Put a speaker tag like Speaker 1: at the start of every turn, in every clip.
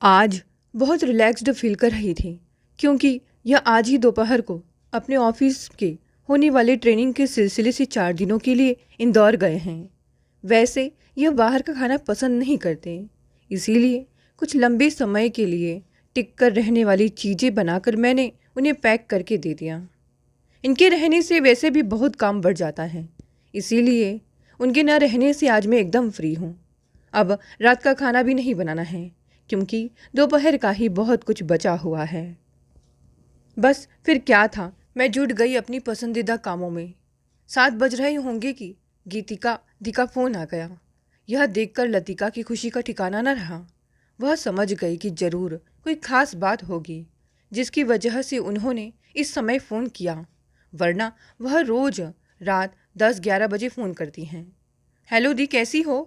Speaker 1: आज बहुत relaxed feel कर रही थी क्योंकि यह आज ही दोपहर को अपने ऑफिस के होने वाले ट्रेनिंग के सिलसिले से 4 दिनों के लिए इंदौर गए हैं। वैसे यह बाहर का खाना पसंद नहीं करते, इसीलिए कुछ लंबे समय के लिए टिक कर रहने वाली चीज़ें बनाकर मैंने उन्हें पैक करके दे दिया। इनके रहने से वैसे भी बहुत काम बढ़ जाता है, इसीलिए उनके न रहने से आज मैं एकदम फ्री हूँ। अब रात का खाना भी नहीं बनाना है क्योंकि दोपहर का ही बहुत कुछ बचा हुआ है। बस फिर क्या था, मैं जुट गई अपनी पसंदीदा कामों में। 7 बज रहे होंगे कि गीतिका दी का फ़ोन आ गया। यह देखकर लतिका की खुशी का ठिकाना न रहा। वह समझ गई कि ज़रूर कोई ख़ास बात होगी जिसकी वजह से उन्होंने इस समय फ़ोन किया, वरना वह रोज़ रात 10-11 बजे फ़ोन करती हैं। हेलो दी, कैसी हो?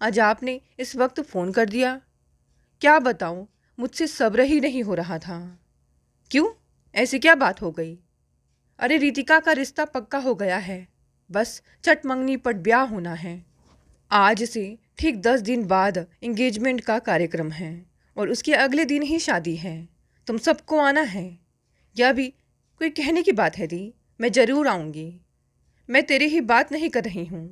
Speaker 1: आज आपने इस वक्त फ़ोन कर दिया। क्या बताऊं, मुझसे सब्र ही नहीं हो रहा था। क्यों, ऐसी क्या बात हो गई? अरे रितिका का रिश्ता पक्का हो गया है, बस चट मंगनी पट ब्याह होना है। आज से ठीक 10 दिन बाद एंगेजमेंट का कार्यक्रम है और उसके अगले दिन ही शादी है। तुम सबको आना है। यह भी कोई कहने की बात है दी, मैं ज़रूर आऊँगी। मैं तेरी ही बात नहीं कर रही हूँ,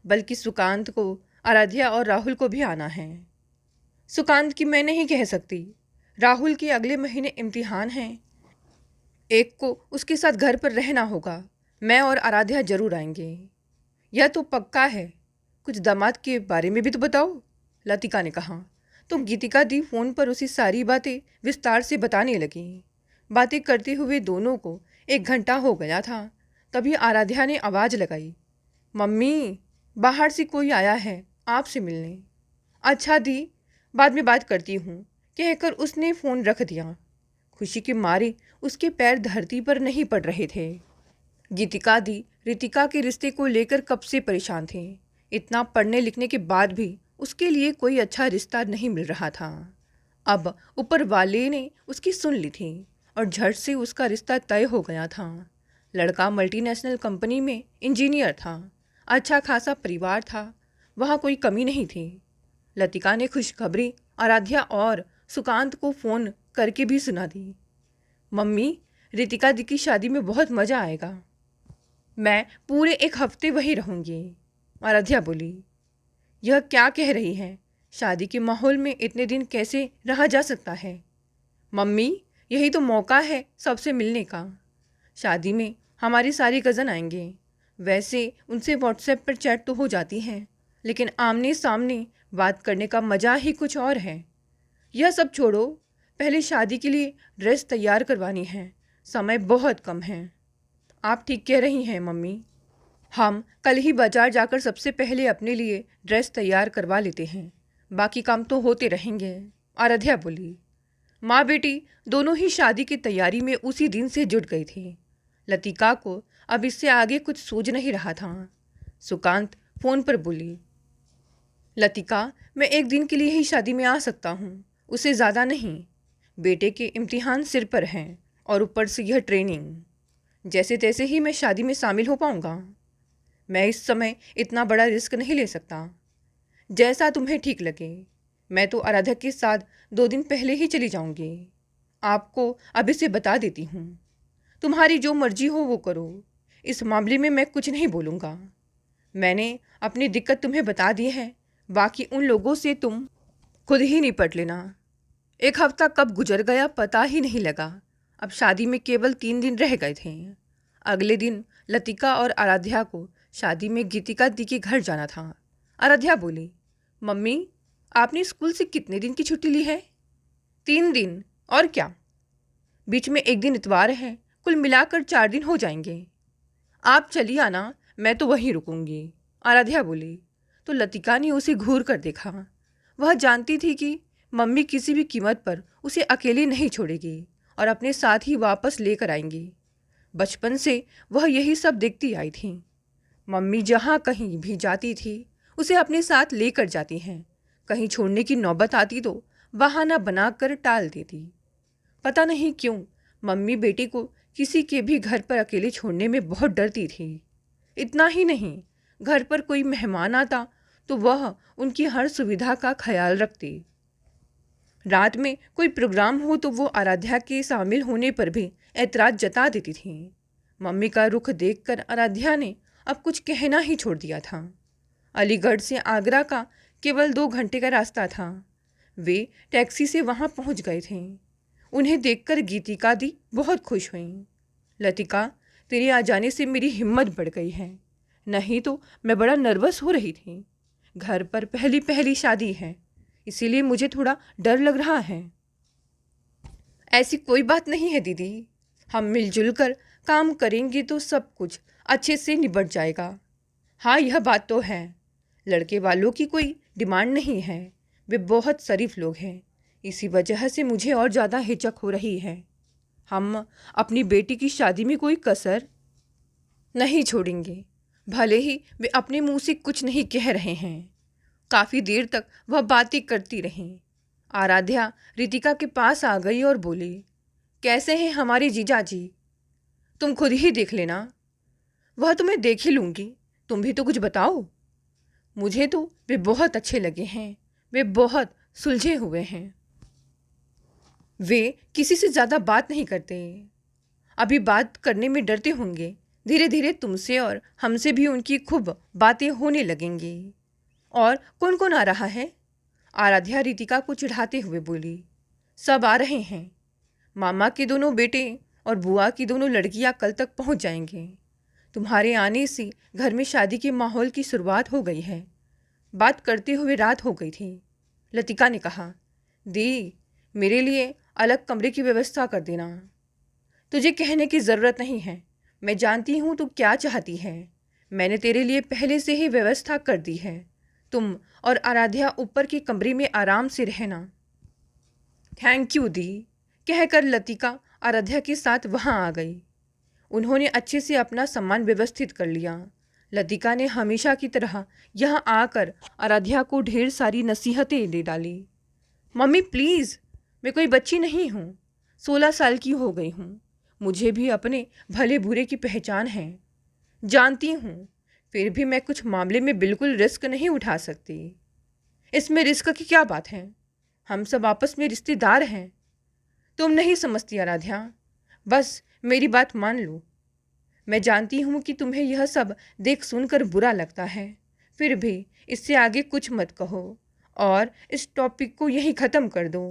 Speaker 1: बल्कि सुकांत को, आराध्या और राहुल को भी आना है। सुकांत की मैं नहीं कह सकती, राहुल के अगले महीने इम्तिहान हैं। एक को उसके साथ घर पर रहना होगा। मैं और आराध्या जरूर आएंगे, यह तो पक्का है। कुछ दामाद के बारे में भी तो बताओ, लतिका ने कहा। तो गीतिका दी फ़ोन पर उसी सारी बातें विस्तार से बताने लगी। बातें करते हुए दोनों को 1 घंटा हो गया था। तभी आराध्या ने आवाज़ लगाई, मम्मी, बाहर से कोई आया है आपसे मिलने। अच्छा दी, बाद में बात करती हूँ, कहकर उसने फ़ोन रख दिया। खुशी के मारे उसके पैर धरती पर नहीं पड़ रहे थे। गीतिका दी रितिका के रिश्ते को लेकर कब से परेशान थे। इतना पढ़ने लिखने के बाद भी उसके लिए कोई अच्छा रिश्ता नहीं मिल रहा था। अब ऊपर वाले ने उसकी सुन ली थी और झट से उसका रिश्ता तय हो गया था। लड़का मल्टीनेशनल कंपनी में इंजीनियर था, अच्छा खासा परिवार था, वहाँ कोई कमी नहीं थी। लतिका ने खुशखबरी आराध्या और सुकांत को फ़ोन करके भी सुना दी। मम्मी, रितिका दी की शादी में बहुत मज़ा आएगा। मैं पूरे 1 हफ्ते वहीं रहूँगी, आराध्या बोली। यह क्या कह रही हैं? शादी के माहौल में इतने दिन कैसे रहा जा सकता है? मम्मी, यही तो मौका है सबसे मिलने का। शादी में हमारी सारी कज़न आएंगे। वैसे उनसे व्हाट्सएप पर चैट तो हो जाती है, लेकिन आमने सामने बात करने का मज़ा ही कुछ और है। यह सब छोड़ो, पहले शादी के लिए ड्रेस तैयार करवानी है, समय बहुत कम है। आप ठीक कह रही हैं मम्मी, हम कल ही बाजार जाकर सबसे पहले अपने लिए ड्रेस तैयार करवा लेते हैं, बाकी काम तो होते रहेंगे, आराध्या बोली। माँ बेटी दोनों ही शादी की तैयारी में उसी दिन से जुट गई थी। लतिका को अब इससे आगे कुछ सूझ नहीं रहा था। सुकांत फ़ोन पर बोली, लतिका, मैं 1 दिन के लिए ही शादी में आ सकता हूँ, उसे ज़्यादा नहीं। बेटे के इम्तिहान सिर पर हैं और ऊपर से यह ट्रेनिंग। जैसे तैसे ही मैं शादी में शामिल हो पाऊँगा। मैं इस समय इतना बड़ा रिस्क नहीं ले सकता। जैसा तुम्हें ठीक लगे। मैं तो आराध्या के साथ 2 दिन पहले ही चली जाऊँगी। आपको अभी से बता देती हूँ, तुम्हारी जो मर्जी हो वो करो। इस मामले में मैं कुछ नहीं बोलूँगा। मैंने अपनी दिक्कत तुम्हें बता दी है, बाकी उन लोगों से तुम खुद ही निपट लेना। 1 हफ्ता कब गुजर गया पता ही नहीं लगा। अब शादी में केवल 3 दिन रह गए थे। अगले दिन लतिका और आराध्या को शादी में गीतिका दी के घर जाना था। आराध्या बोली, मम्मी, आपने स्कूल से कितने दिन की छुट्टी ली है? 3 दिन, और क्या? बीच में 1 दिन इतवार है, कुल मिलाकर 4 दिन हो जाएंगे। आप चली आना, मैं तो वहीं रुकूंगी, आराध्या बोली। तो लतिका ने उसे घूर कर देखा। वह जानती थी कि मम्मी किसी भी कीमत पर उसे अकेली नहीं छोड़ेगी और अपने साथ ही वापस लेकर आएंगी। बचपन से वह यही सब देखती आई थी। मम्मी जहाँ कहीं भी जाती थी उसे अपने साथ लेकर जाती हैं। कहीं छोड़ने की नौबत आती तो बहाना बनाकर टाल देती। पता नहीं क्यों मम्मी बेटी को किसी के भी घर पर अकेले छोड़ने में बहुत डरती थी। इतना ही नहीं, घर पर कोई मेहमान आता तो वह उनकी हर सुविधा का ख्याल रखती। रात में कोई प्रोग्राम हो तो वो आराध्या के शामिल होने पर भी ऐतराज जता देती थी। मम्मी का रुख देखकर आराध्या ने अब कुछ कहना ही छोड़ दिया था। अलीगढ़ से आगरा का केवल 2 घंटे का रास्ता था। वे टैक्सी से वहां पहुंच गए थे। उन्हें देखकर गीतिका दी बहुत खुश हुई। लतिका, तेरे आ जाने से मेरी हिम्मत बढ़ गई है, नहीं तो मैं बड़ा नर्वस हो रही थी। घर पर पहली पहली शादी है, इसीलिए मुझे थोड़ा डर लग रहा है। ऐसी कोई बात नहीं है दीदी, हम मिलजुल कर काम करेंगे तो सब कुछ अच्छे से निबट जाएगा। हाँ, यह बात तो है, लड़के वालों की कोई डिमांड नहीं है, वे बहुत शरीफ लोग हैं। इसी वजह से मुझे और ज़्यादा हिचक हो रही है। हम अपनी बेटी की शादी में कोई कसर नहीं छोड़ेंगे, भले ही वे अपने मुंह से कुछ नहीं कह रहे हैं। काफ़ी देर तक वह बातें करती रहीं। आराध्या रितिका के पास आ गई और बोली, कैसे हैं हमारे जीजाजी? तुम खुद ही देख लेना। वह तो मैं देख ही लूँगी, तुम भी तो कुछ बताओ। मुझे तो वे बहुत अच्छे लगे हैं, वे बहुत सुलझे हुए हैं। वे किसी से ज़्यादा बात नहीं करते, अभी बात करने में डरते होंगे। धीरे धीरे तुमसे और हमसे भी उनकी खूब बातें होने लगेंगी। और कौन कौन आ रहा है? आराध्या रितिका को चिढ़ाते हुए बोली, सब आ रहे हैं। मामा के दोनों बेटे और बुआ की दोनों लड़कियां कल तक पहुंच जाएंगे। तुम्हारे आने से घर में शादी के माहौल की शुरुआत हो गई है। बात करते हुए रात हो गई थी। लतिका ने कहा, दी, मेरे लिए अलग कमरे की व्यवस्था कर देना। तुझे कहने की ज़रूरत नहीं है, मैं जानती हूँ तू क्या चाहती है। मैंने तेरे लिए पहले से ही व्यवस्था कर दी है। तुम और आराध्या ऊपर के कमरे में आराम से रहना। थैंक यू दी, कहकर लतिका आराध्या के साथ वहाँ आ गई। उन्होंने अच्छे से अपना सामान व्यवस्थित कर लिया। लतिका ने हमेशा की तरह यहाँ आकर आराध्या को ढेर सारी नसीहतें दे डाली। मम्मी प्लीज़, मैं कोई बच्ची नहीं हूँ, 16 साल की हो गई हूँ। मुझे भी अपने भले बुरे की पहचान है, जानती हूँ। फिर भी मैं कुछ मामले में बिल्कुल रिस्क नहीं उठा सकती। इसमें रिस्क की क्या बात है? हम सब आपस में रिश्तेदार हैं। तुम नहीं समझती आराध्या, बस मेरी बात मान लो। मैं जानती हूँ कि तुम्हें यह सब देख सुनकर बुरा लगता है, फिर भी इससे आगे कुछ मत कहो और इस टॉपिक को यहीं ख़त्म कर दो।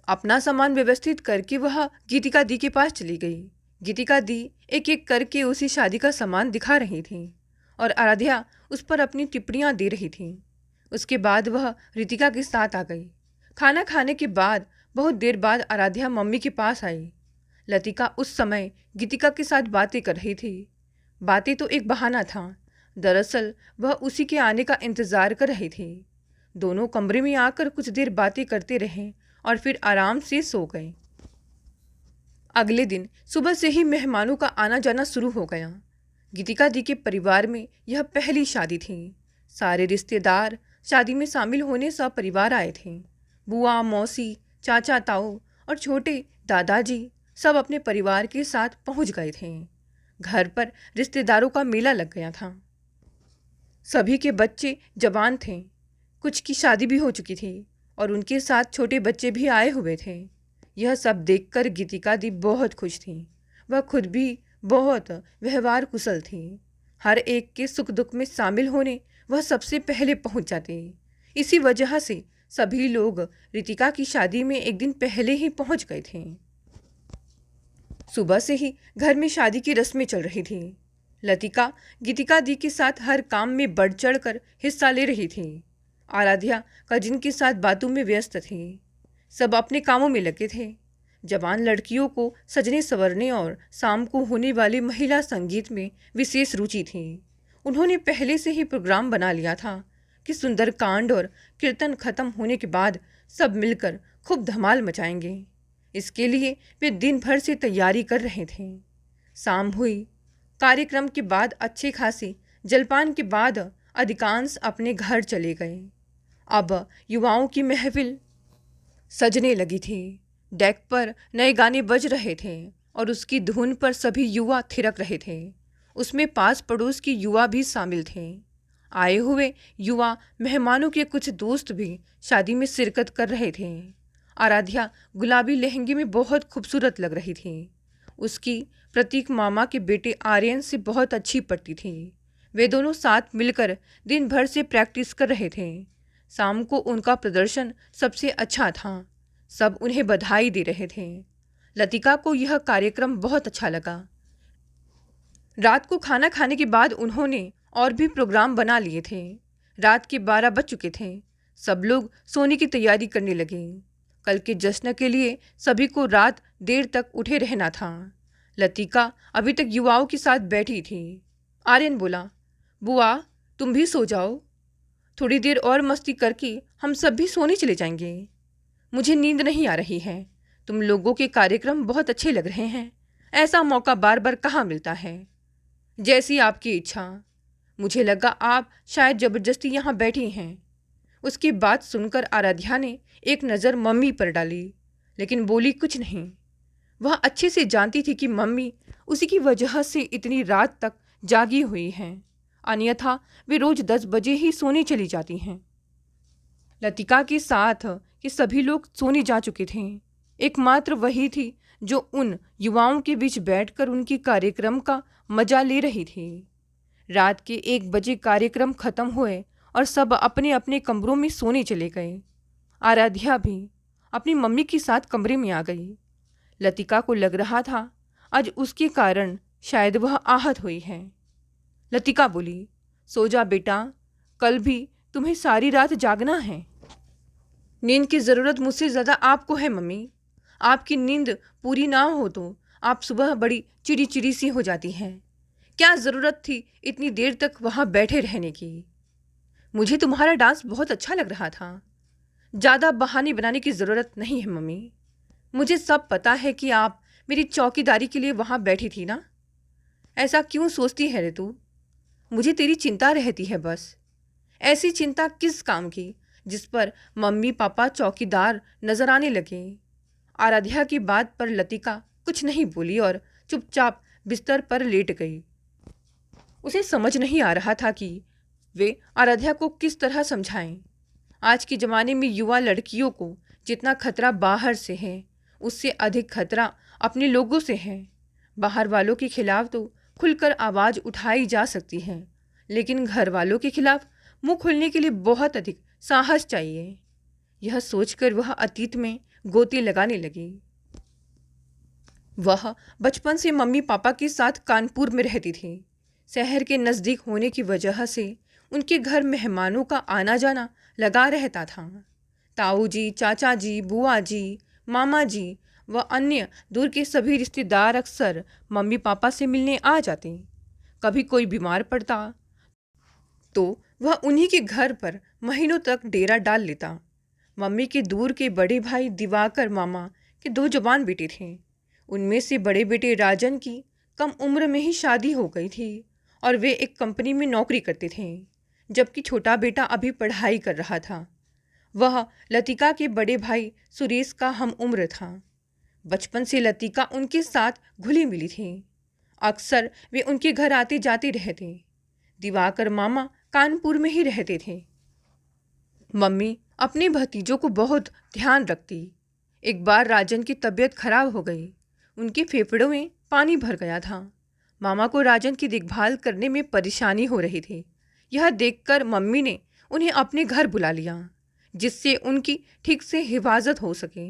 Speaker 1: अपना सामान व्यवस्थित करके वह गीतिका दी के पास चली गई। गीतिका दी एक एक करके उसी शादी का सामान दिखा रही थी और आराध्या उस पर अपनी टिप्पणियाँ दे रही थी। उसके बाद वह रितिका के साथ आ गई। खाना खाने के बाद बहुत देर बाद आराध्या मम्मी के पास आई। लतिका उस समय गीतिका के साथ बातें कर रही थी। बातें तो एक बहाना था, दरअसल वह उसी के आने का इंतज़ार कर रही थी। दोनों कमरे में आकर कुछ देर बातें करते रहे और फिर आराम से सो गए। अगले दिन सुबह से ही मेहमानों का आना जाना शुरू हो गया। गीतिका दी के परिवार में यह पहली शादी थी। सारे रिश्तेदार शादी में शामिल होने सब परिवार आए थे। बुआ, मौसी, चाचा, ताऊ और छोटे दादाजी सब अपने परिवार के साथ पहुंच गए थे। घर पर रिश्तेदारों का मेला लग गया था। सभी के बच्चे जवान थे, कुछ की शादी भी हो चुकी थी और उनके साथ छोटे बच्चे भी आए हुए थे। यह सब देखकर गीतिका दी बहुत खुश थी। वह खुद भी बहुत व्यवहार कुशल थी। हर एक के सुख दुख में शामिल होने वह सबसे पहले पहुंच जाती। इसी वजह से सभी लोग रितिका की शादी में एक दिन पहले ही पहुंच गए थे। सुबह से ही घर में शादी की रस्में चल रही थी। लतिका गीतिका दी के साथ हर काम में बढ़ चढ़ कर हिस्सा ले रही थी। आराध्या कजिन के साथ बातों में व्यस्त थी। सब अपने कामों में लगे थे। जवान लड़कियों को सजने संवरने और शाम को होने वाले महिला संगीत में विशेष रुचि थी। उन्होंने पहले से ही प्रोग्राम बना लिया था कि सुंदरकांड और कीर्तन खत्म होने के बाद सब मिलकर खूब धमाल मचाएंगे। इसके लिए वे दिन भर से तैयारी कर रहे थे। शाम हुई। कार्यक्रम के बाद अच्छे खासे जलपान के बाद अधिकांश अपने घर चले गए। अब युवाओं की महफिल सजने लगी थी। डेक पर नए गाने बज रहे थे और उसकी धुन पर सभी युवा थिरक रहे थे। उसमें पास पड़ोस के युवा भी शामिल थे। आए हुए युवा मेहमानों के कुछ दोस्त भी शादी में शिरकत कर रहे थे। आराध्या गुलाबी लहंगे में बहुत खूबसूरत लग रही थी। उसकी प्रतीक मामा के बेटे आर्यन से बहुत अच्छी पड़ती थी। वे दोनों साथ मिलकर दिन भर से प्रैक्टिस कर रहे थे। शाम को उनका प्रदर्शन सबसे अच्छा था। सब उन्हें बधाई दे रहे थे। लतिका को यह कार्यक्रम बहुत अच्छा लगा। रात को खाना खाने के बाद उन्होंने और भी प्रोग्राम बना लिए थे। रात के 12 बज चुके थे। सब लोग सोने की तैयारी करने लगे। कल के जश्न के लिए सभी को रात देर तक उठे रहना था। लतिका अभी तक युवाओं के साथ बैठी थी। आर्यन बोला, बुआ तुम भी सो जाओ, थोड़ी देर और मस्ती करके हम सब भी सोने चले जाएंगे। मुझे नींद नहीं आ रही है। तुम लोगों के कार्यक्रम बहुत अच्छे लग रहे हैं। ऐसा मौका बार बार कहाँ मिलता है। जैसी आपकी इच्छा। मुझे लगा आप शायद जबरदस्ती यहाँ बैठी हैं। उसकी बात सुनकर आराध्या ने एक नज़र मम्मी पर डाली, लेकिन बोली कुछ नहीं। वह अच्छे से जानती थी कि मम्मी उसी की वजह से इतनी रात तक जागी हुई हैं, अन्यथा वे रोज 10 बजे ही सोने चली जाती हैं। लतिका के साथ के सभी लोग सोने जा चुके थे। एकमात्र वही थी जो उन युवाओं के बीच बैठकर उनके कार्यक्रम का मजा ले रही थी। रात के 1 बजे कार्यक्रम खत्म हुए और सब अपने अपने कमरों में सोने चले गए। आराध्या भी अपनी मम्मी के साथ कमरे में आ गई। लतिका को लग रहा था आज उसके कारण शायद वह आहत हुई है। लतिका बोली, सो जा बेटा, कल भी तुम्हें सारी रात जागना है। नींद की ज़रूरत मुझसे ज़्यादा आपको है मम्मी। आपकी नींद पूरी ना हो तो आप सुबह बड़ी चिड़ी चिड़ी सी हो जाती हैं। क्या ज़रूरत थी इतनी देर तक वहाँ बैठे रहने की। मुझे तुम्हारा डांस बहुत अच्छा लग रहा था। ज़्यादा बहाने बनाने की ज़रूरत नहीं है मम्मी। मुझे सब पता है कि आप मेरी चौकीदारी के लिए वहाँ बैठी थी ना। ऐसा क्यों सोचती है रे तू। मुझे तेरी चिंता रहती है बस। ऐसी चिंता किस काम की जिस पर मम्मी पापा चौकीदार नजर आने लगे। आराध्या की बात पर लतिका कुछ नहीं बोली और चुपचाप बिस्तर पर लेट गई। उसे समझ नहीं आ रहा था कि वे आराध्या को किस तरह समझाएं। आज के ज़माने में युवा लड़कियों को जितना खतरा बाहर से है, उससे अधिक खतरा अपने लोगों से है। बाहर वालों के खिलाफ तो खुलकर आवाज़ उठाई जा सकती है, लेकिन घर वालों के खिलाफ मुंह खोलने के लिए बहुत अधिक साहस चाहिए। यह सोचकर वह अतीत में गोते लगाने लगी। वह बचपन से मम्मी पापा के साथ कानपुर में रहती थी। शहर के नज़दीक होने की वजह से उनके घर मेहमानों का आना जाना लगा रहता था। ताऊ जी, चाचा जी, बुआ जी, मामा जी व अन्य दूर के सभी रिश्तेदार अक्सर मम्मी पापा से मिलने आ जाते। कभी कोई बीमार पड़ता तो वह उन्हीं के घर पर महीनों तक डेरा डाल लेता। मम्मी के दूर के बड़े भाई दिवाकर मामा के 2 जवान बेटे थे। उनमें से बड़े बेटे राजन की कम उम्र में ही शादी हो गई थी और वे एक कंपनी में नौकरी करते थे, जबकि छोटा बेटा अभी पढ़ाई कर रहा था। वह लतिका के बड़े भाई सुरेश का हम उम्र था। बचपन से लतिका उनके साथ घुली मिली थी। अक्सर वे उनके घर आते जाते रहते। दिवाकर मामा कानपुर में ही रहते थे। मम्मी अपने भतीजों को बहुत ध्यान रखती। एक बार राजन की तबीयत खराब हो गई। उनके फेफड़ों में पानी भर गया था। मामा को राजन की देखभाल करने में परेशानी हो रही थी। यह देखकर मम्मी ने उन्हें अपने घर बुला लिया, जिससे उनकी ठीक से हिफाजत हो सके।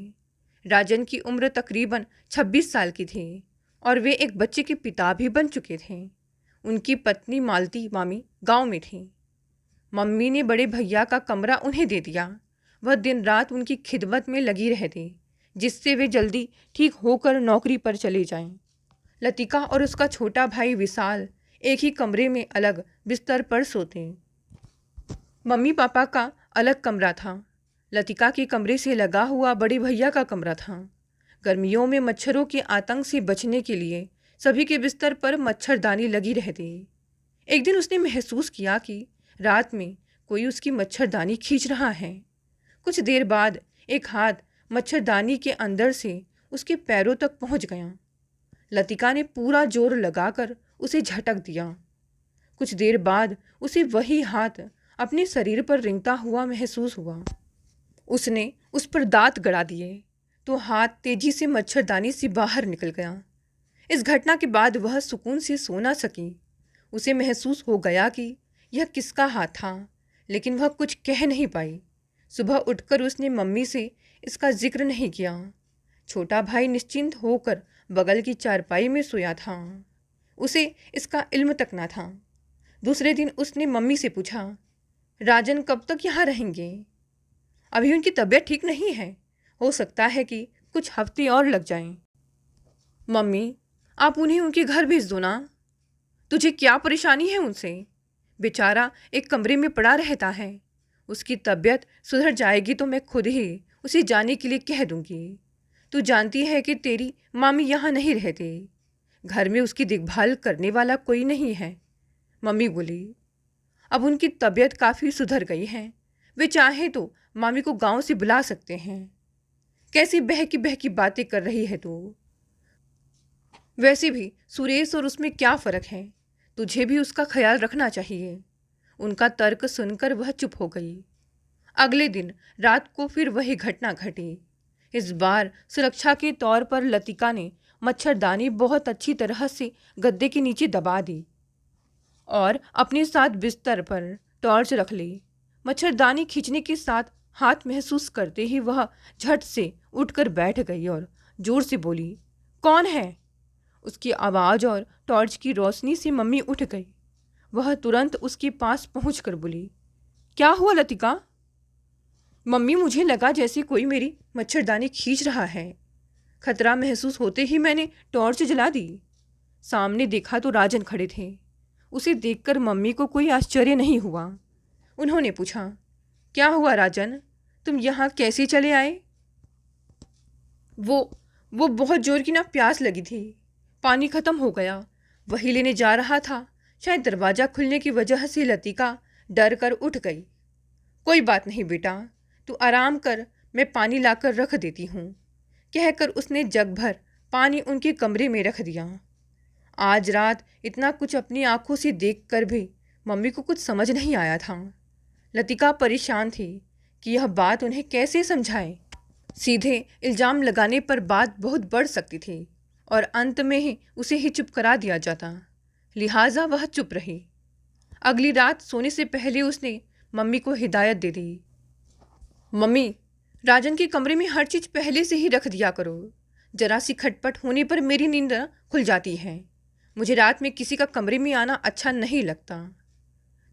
Speaker 1: राजन की उम्र तकरीबन 26 साल की थी और वे एक बच्चे के पिता भी बन चुके थे। उनकी पत्नी मालती मामी गांव में थी। मम्मी ने बड़े भैया का कमरा उन्हें दे दिया। वह दिन रात उनकी खिदमत में लगी रहती, जिससे वे जल्दी ठीक होकर नौकरी पर चले जाएं। लतिका और उसका छोटा भाई विशाल एक ही कमरे में अलग बिस्तर पर सोते। मम्मी पापा का अलग कमरा था। लतिका के कमरे से लगा हुआ बड़े भैया का कमरा था। गर्मियों में मच्छरों के आतंक से बचने के लिए सभी के बिस्तर पर मच्छरदानी लगी रहती। एक दिन उसने महसूस किया कि रात में कोई उसकी मच्छरदानी खींच रहा है। कुछ देर बाद एक हाथ मच्छरदानी के अंदर से उसके पैरों तक पहुंच गया। लतिका ने पूरा जोर लगाकर उसे झटक दिया। कुछ देर बाद उसे वही हाथ अपने शरीर पर रेंगता हुआ महसूस हुआ। उसने उस पर दांत गड़ा दिए तो हाथ तेजी से मच्छरदानी से बाहर निकल गया। इस घटना के बाद वह सुकून से सो ना सकी। उसे महसूस हो गया कि यह किसका हाथ था, लेकिन वह कुछ कह नहीं पाई। सुबह उठकर उसने मम्मी से इसका जिक्र नहीं किया। छोटा भाई निश्चिंत होकर बगल की चारपाई में सोया था। उसे इसका इल्म तक ना था। दूसरे दिन उसने मम्मी से पूछा, राजन कब तक यहाँ रहेंगे? अभी उनकी तबीयत ठीक नहीं है, हो सकता है कि कुछ हफ्ते और लग जाएं। मम्मी, आप उन्हें उनके घर भेज दो ना। तुझे क्या परेशानी है उनसे? बेचारा एक कमरे में पड़ा रहता है। उसकी तबीयत सुधर जाएगी तो मैं खुद ही उसे जाने के लिए कह दूंगी। तू जानती है कि तेरी मामी यहाँ नहीं रहती। घर में उसकी देखभाल करने वाला कोई नहीं है। मम्मी बोली। अब उनकी तबीयत काफ़ी सुधर गई है। वे चाहे तो मामी को गांव से बुला सकते हैं। कैसी बहकी बातें कर रही है तू? वैसे भी सुरेश और उसमें क्या फ़र्क है? तुझे भी उसका ख्याल रखना चाहिए। उनका तर्क सुनकर वह चुप हो गई। अगले दिन रात को फिर वही घटना घटी। इस बार सुरक्षा के तौर पर लतिका ने मच्छरदानी बहुत अच्छी तरह से गद्दे के नीचे दबा दी और अपने साथ बिस्तर पर टॉर्च रख ली। मच्छरदानी खींचने के साथ हाथ महसूस करते ही वह झट से उठकर बैठ गई और जोर से बोली, कौन है? उसकी आवाज़ और टॉर्च की रोशनी से मम्मी उठ गई। वह तुरंत उसके पास पहुंचकर बोली, क्या हुआ लतिका? मम्मी, मुझे लगा जैसे कोई मेरी मच्छरदानी खींच रहा है। खतरा महसूस होते ही मैंने टॉर्च जला दी। सामने देखा तो राजन खड़े थे। उसे देखकर मम्मी को कोई आश्चर्य नहीं हुआ। उन्होंने पूछा, क्या हुआ राजन, तुम यहाँ कैसे चले आए? वो बहुत जोर की ना प्यास लगी थी, पानी खत्म हो गया, वही लेने जा रहा था। शायद दरवाज़ा खुलने की वजह से लतिका डर कर उठ गई। कोई बात नहीं बेटा, तू आराम कर, मैं पानी लाकर रख देती हूँ, कहकर उसने जग भर पानी उनके कमरे में रख दिया। आज रात इतना कुछ अपनी आंखों से देखकर भी मम्मी को कुछ समझ नहीं आया था। लतिका परेशान थी कि यह बात उन्हें कैसे समझाए। सीधे इल्ज़ाम लगाने पर बात बहुत बढ़ सकती थी और अंत में ही उसे ही चुप करा दिया जाता। लिहाजा वह चुप रही। अगली रात सोने से पहले उसने मम्मी को हिदायत दे दी, मम्मी, राजन के कमरे में हर चीज़ पहले से ही रख दिया करो। जरा सी खटपट होने पर मेरी नींद खुल जाती है। मुझे रात में किसी का कमरे में आना अच्छा नहीं लगता।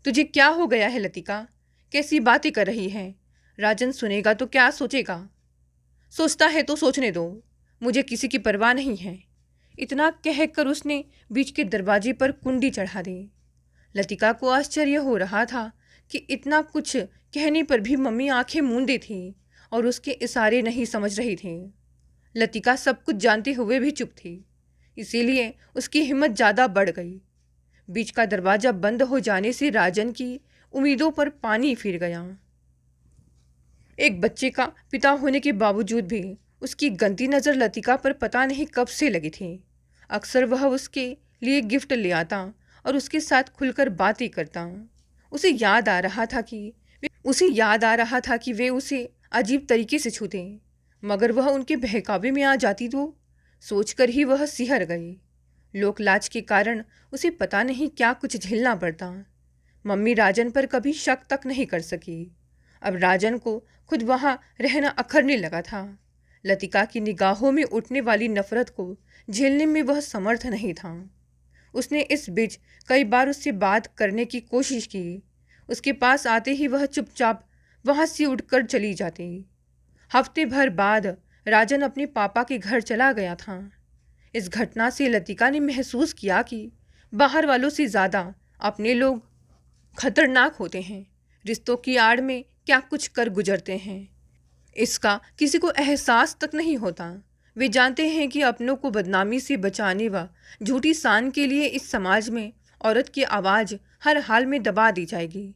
Speaker 1: तुझे क्या हो गया है लतिका? कैसी बातें कर रही है? राजन सुनेगा तो क्या सोचेगा? सोचता है तो सोचने दो, मुझे किसी की परवाह नहीं है। इतना कहकर उसने बीच के दरवाजे पर कुंडी चढ़ा दी। लतिका को आश्चर्य हो रहा था कि इतना कुछ कहने पर भी मम्मी आंखें मूंदे थी और उसके इशारे नहीं समझ रही थी। लतिका सब कुछ जानते हुए भी चुप थी, इसीलिए उसकी हिम्मत ज़्यादा बढ़ गई। बीच का दरवाज़ा बंद हो जाने से राजन की उम्मीदों पर पानी फिर गया। एक बच्चे का पिता होने के बावजूद भी उसकी गंदी नज़र लतिका पर पता नहीं कब से लगी थी। अक्सर वह उसके लिए गिफ्ट ले आता और उसके साथ खुलकर बातें करता। उसे याद आ रहा था कि वे उसे अजीब तरीके से छूते, मगर वह उनके बहकावे में आ जाती तो सोचकर ही वह सिहर गई। लोकलाज के कारण उसे पता नहीं क्या कुछ झेलना पड़ता। मम्मी राजन पर कभी शक तक नहीं कर सकी। अब राजन को खुद वहाँ रहना अखरने लगा था। लतिका की निगाहों में उठने वाली नफरत को झेलने में वह समर्थ नहीं था। उसने इस बीच कई बार उससे बात करने की कोशिश की। उसके पास आते ही वह चुपचाप वहाँ से उठकर चली जाती। हफ्ते भर बाद राजन अपने पापा के घर चला गया था। इस घटना से लतिका ने महसूस किया कि बाहर वालों से ज़्यादा अपने लोग खतरनाक होते हैं। रिश्तों की आड़ में क्या कुछ कर गुजरते हैं, इसका किसी को एहसास तक नहीं होता। वे जानते हैं कि अपनों को बदनामी से बचाने व झूठी शान के लिए इस समाज में औरत की आवाज़ हर हाल में दबा दी जाएगी।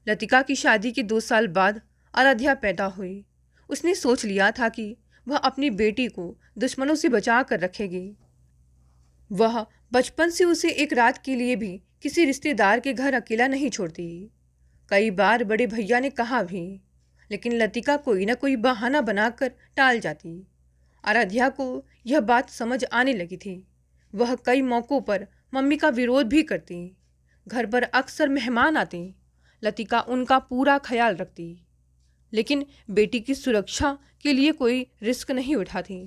Speaker 1: लतिका की शादी के 2 साल बाद आराध्या पैदा हुई। उसने सोच लिया था कि वह अपनी बेटी को दुश्मनों से बचा कर रखेगी। वह बचपन से उसे एक रात के लिए भी किसी रिश्तेदार के घर अकेला नहीं छोड़ती। कई बार बड़े भैया ने कहा भी, लेकिन लतिका कोई ना कोई बहाना बनाकर टाल जाती। आराध्या को यह बात समझ आने लगी थी। वह कई मौक़ों पर मम्मी का विरोध भी करती। घर पर अक्सर मेहमान आते, लतिका उनका पूरा ख्याल रखती, लेकिन बेटी की सुरक्षा के लिए कोई रिस्क नहीं उठाती।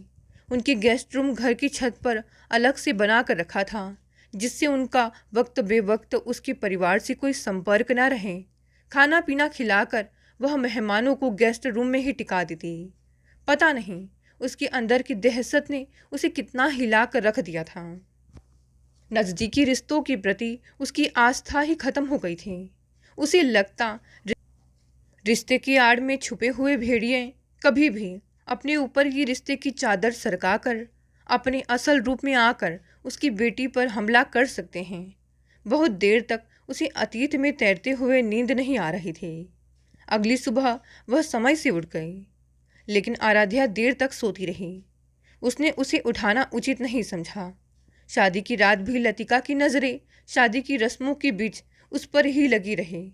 Speaker 1: उनकी गेस्ट रूम घर की छत पर अलग से बना कर रखा था, जिससे उनका वक्त बेवक्त उसके परिवार से कोई संपर्क न रहे। खाना पीना खिलाकर वह मेहमानों को गेस्ट रूम में ही टिका देती। पता नहीं उसके अंदर की दहशत ने उसे कितना हिला कर रख दिया था। नज़दीकी रिश्तों के प्रति उसकी आस्था ही खत्म हो गई थी। उसे लगता रिश्ते की आड़ में छुपे हुए भेड़िए कभी भी अपने ऊपर ही रिश्ते की चादर सरकाकर अपने असल रूप में आकर उसकी बेटी पर हमला कर सकते हैं। बहुत देर तक उसे अतीत में तैरते हुए नींद नहीं आ रही थी। अगली सुबह वह समय से उठ गई, लेकिन आराध्या देर तक सोती रही। उसने उसे उठाना उचित नहीं समझा। शादी की रात भी लतिका की नज़रें शादी की रस्मों के बीच उस पर ही लगी रही।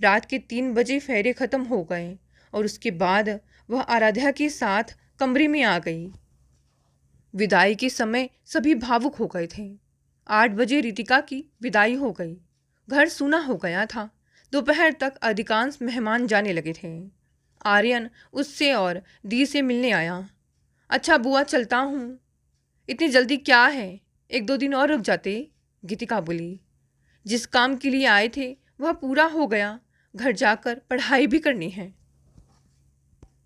Speaker 1: रात के 3 बजे फेरे ख़त्म हो गए और उसके बाद वह आराध्या के साथ कमरे में आ गई। विदाई के समय सभी भावुक हो गए थे। 8 बजे रितिका की विदाई हो गई। घर सूना हो गया था। दोपहर तक अधिकांश मेहमान जाने लगे थे। आर्यन उससे और दी से मिलने आया। अच्छा बुआ, चलता हूँ। इतनी जल्दी क्या है, 1-2 दिन और रुक जाते, गीतिका बोली। जिस काम के लिए आए थे वह पूरा हो गया, घर जाकर पढ़ाई भी करनी है।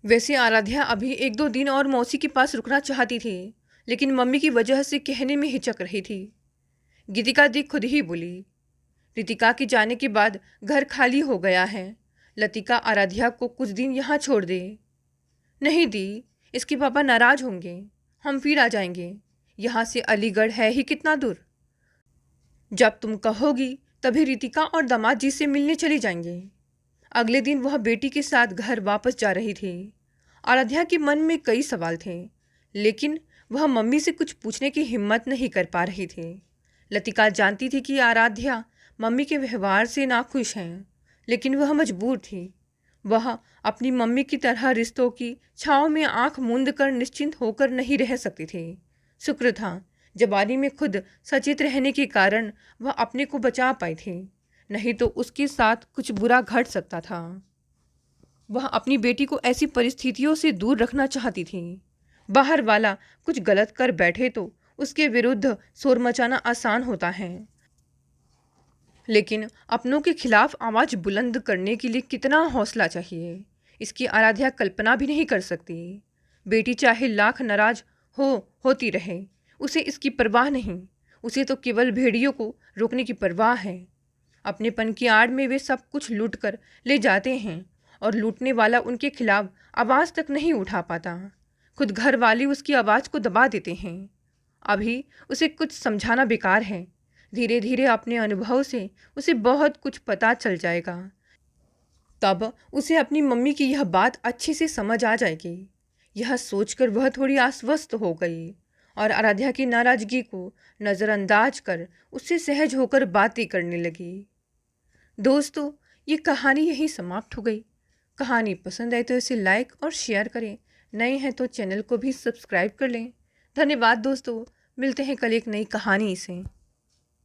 Speaker 1: वैसे आराध्या अभी 1-2 दिन और मौसी के पास रुकना चाहती थी, लेकिन मम्मी की वजह से कहने में हिचक रही थी। गीतिका दी खुद ही बोली। रितिका के जाने के बाद घर खाली हो गया है। लतिका आराध्या को कुछ दिन यहाँ छोड़ दे। नहीं दी, इसके पापा नाराज होंगे, हम फिर आ जाएंगे। यहाँ से अलीगढ़ है ही कितना दूर। जब तुम कहोगी तभी रितिका और दामाद जी से मिलने चले जाएंगे। अगले दिन वह बेटी के साथ घर वापस जा रही थी। आराध्या के मन में कई सवाल थे, लेकिन वह मम्मी से कुछ पूछने की हिम्मत नहीं कर पा रही थी। लतिका जानती थी कि आराध्या मम्मी के व्यवहार से नाखुश हैं, लेकिन वह मजबूर थी। वह अपनी मम्मी की तरह रिश्तों की छाँव में आंख मूंद कर निश्चिंत होकर नहीं रह सकती थी। शुक्र था जबानी में खुद सचेत रहने के कारण वह अपने को बचा पाई थी, नहीं तो उसके साथ कुछ बुरा घट सकता था। वह अपनी बेटी को ऐसी परिस्थितियों से दूर रखना चाहती थी। बाहर वाला कुछ गलत कर बैठे तो उसके विरुद्ध शोर मचाना आसान होता है, लेकिन अपनों के खिलाफ आवाज़ बुलंद करने के लिए कितना हौसला चाहिए, इसकी आराध्या कल्पना भी नहीं कर सकती। बेटी चाहे लाख नाराज होती रहे, उसे इसकी परवाह नहीं। उसे तो केवल भेड़ियों को रोकने की परवाह है। अपनेपन की आड़ में वे सब कुछ लूट कर ले जाते हैं और लूटने वाला उनके खिलाफ आवाज़ तक नहीं उठा पाता। खुद घर वाले उसकी आवाज़ को दबा देते हैं। अभी उसे कुछ समझाना बेकार है। धीरे धीरे अपने अनुभव से उसे बहुत कुछ पता चल जाएगा। तब उसे अपनी मम्मी की यह बात अच्छे से समझ आ जाएगी। यह सोचकर वह थोड़ी आश्वस्त हो गई और आराध्या की नाराज़गी को नज़रअंदाज कर उससे सहज होकर बातें करने लगी। दोस्तों, ये कहानी यहीं समाप्त हो गई। कहानी पसंद आए तो इसे लाइक और शेयर करें। नए हैं तो चैनल को भी सब्सक्राइब कर लें। धन्यवाद दोस्तों, मिलते हैं कल एक नई कहानी से।